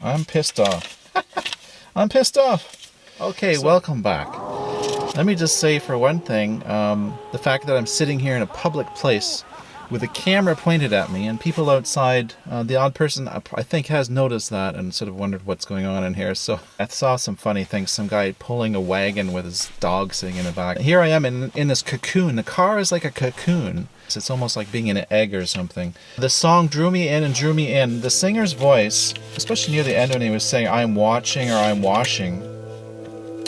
I'm pissed off. I'm pissed off. Okay, welcome back. Let me just say for one thing, the fact that I'm sitting here in a public place with a camera pointed at me and people outside, the odd person I think has noticed that and sort of wondered what's going on in here. So I saw some funny things, some guy pulling a wagon with his dog sitting in the back. Here I am in this cocoon. The car is like a cocoon. It's almost like being in an egg or something. The song drew me in and drew me in. The singer's voice, especially near the end when he was saying, "I'm watching" or "I'm washing,"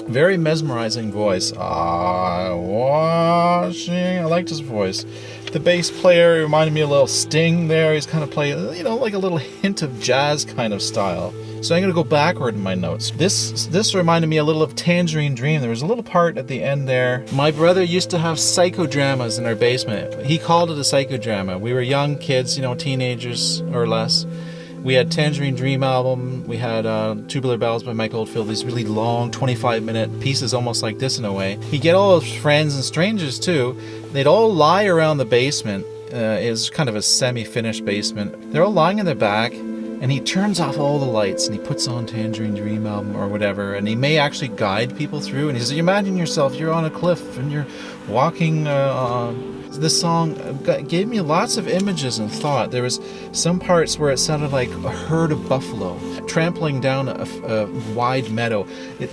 very mesmerizing voice. I'm watching. I liked his voice. The bass player reminded me a little Sting there. He's kind of playing, like a little hint of jazz kind of style. So I'm going to go backward in my notes. This reminded me a little of Tangerine Dream. There was a little part at the end there. My brother used to have psychodramas in our basement. He called it a psychodrama. We were young kids, teenagers or less. We had Tangerine Dream album. We had Tubular Bells by Mike Oldfield. These really long 25-minute pieces, almost like this in a way. He'd get all his friends and strangers too. They'd all lie around the basement. It was kind of a semi-finished basement. They're all lying in their back, and he turns off all the lights and he puts on Tangerine Dream album or whatever. And he may actually guide people through. And he says, "Imagine yourself, you're on a cliff and you're walking." This song gave me lots of images and thought. There was some parts where it sounded like a herd of buffalo trampling down a wide meadow.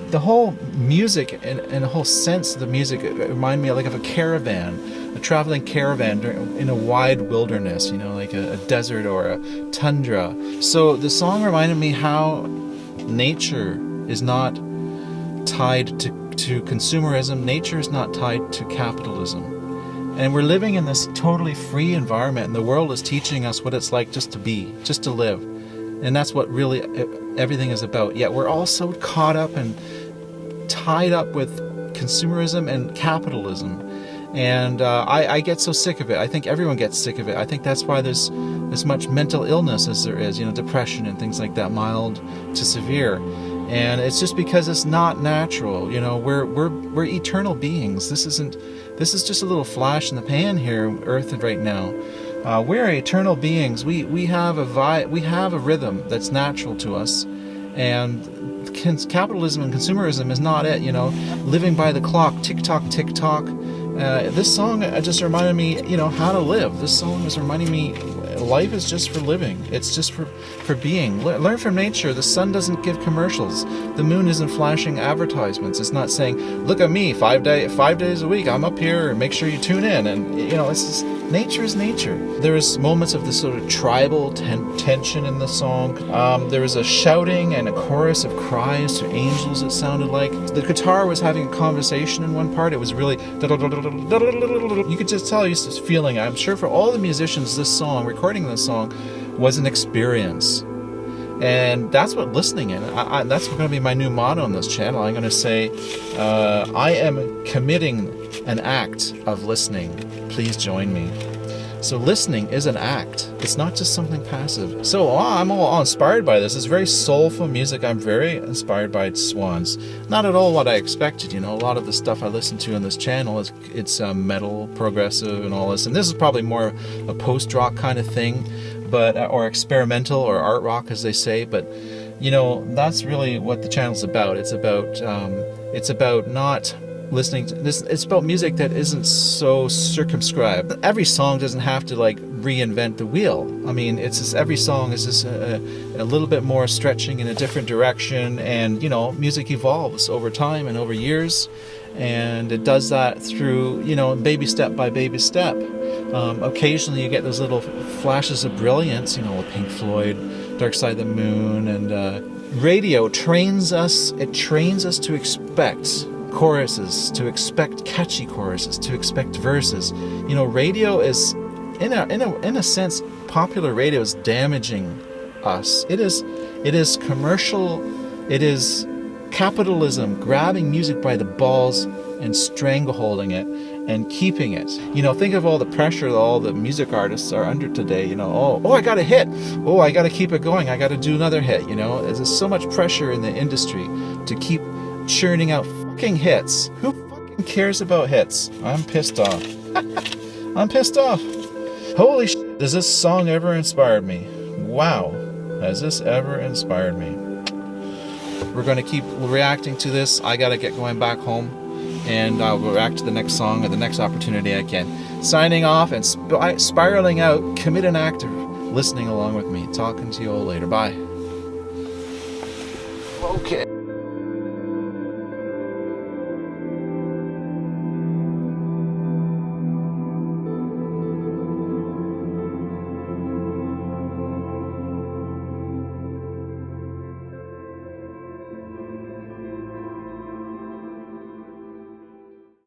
The whole music and the whole sense of the music reminded me like of a caravan, a traveling caravan in a wide wilderness, like a desert or a tundra. So the song reminded me how nature is not tied to consumerism. Nature is not tied to capitalism. And we're living in this totally free environment, and the world is teaching us what it's like just to be, just to live. And that's what really everything is about. Yet we're all so caught up and tied up with consumerism and capitalism. And I get so sick of it. I think everyone gets sick of it. I think that's why there's as much mental illness as there is, depression and things like that, mild to severe. And it's just because it's not natural. We're eternal beings. This is just a little flash in the pan here, Earth right now. We're eternal beings. We have a rhythm that's natural to us, and capitalism and consumerism is not it. Living by the clock, tick tock, tick tock. This song just reminded me, how to live. This song is reminding me, life is just for living. It's just for being. Learn from nature. The sun doesn't give commercials. The moon isn't flashing advertisements. It's not saying, "Look at me, 5 days a week. I'm up here, and make sure you tune in." And it's just, nature is nature. There was moments of this sort of tribal tension in the song. There was a shouting and a chorus of cries to angels. It sounded like the guitar was having a conversation in one part. It was really, you could just tell. He's just feeling. I'm sure for all the musicians, recording this song was an experience. And that's what listening is. That's going to be my new motto on this channel. I'm going to say, I am committing an act of listening. Please join me. So listening is an act. It's not just something passive. So I'm all inspired by this. It's very soulful music. I'm very inspired by Swans. Not at all what I expected. A lot of the stuff I listen to on this channel it's metal, progressive, and all this. And this is probably more a post-rock kind of thing, or experimental or art rock, as they say. But that's really what the channel's about. It's about not listening to this. It's about music that isn't so circumscribed. Every song doesn't have to reinvent the wheel. I mean, it's just, every song is just a little bit more stretching in a different direction. And music evolves over time and over years, and it does that through baby step by baby step. Occasionally you get those little flashes of brilliance, with Pink Floyd, Dark Side of the Moon, and radio trains us. It trains us to expect choruses, to expect catchy choruses, to expect verses. Radio is, in a sense, popular radio is damaging us. It is commercial. It is capitalism grabbing music by the balls and strangleholding it and keeping it. Think of all the pressure that all the music artists are under today. Oh, I got a hit. Oh, I got to keep it going. I got to do another hit. There's so much pressure in the industry to keep churning out fucking hits. Who fucking cares about hits? I'm pissed off. I'm pissed off. Holy shit, has this song ever inspired me? Wow, has this ever inspired me? We're going to keep reacting to this. I got to get going back home, and I'll react to the next song at the next opportunity I can. Signing off and spiraling out. Commit an act of listening along with me. Talking to you all later. Bye. Okay.